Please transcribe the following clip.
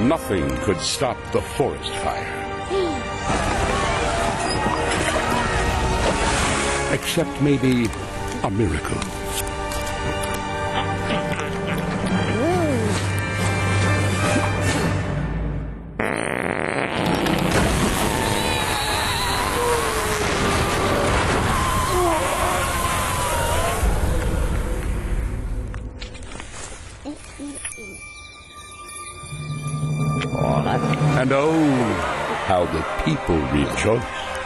Nothing could stop the forest fire. Except maybe a miracle. And oh, how the people rejoiced.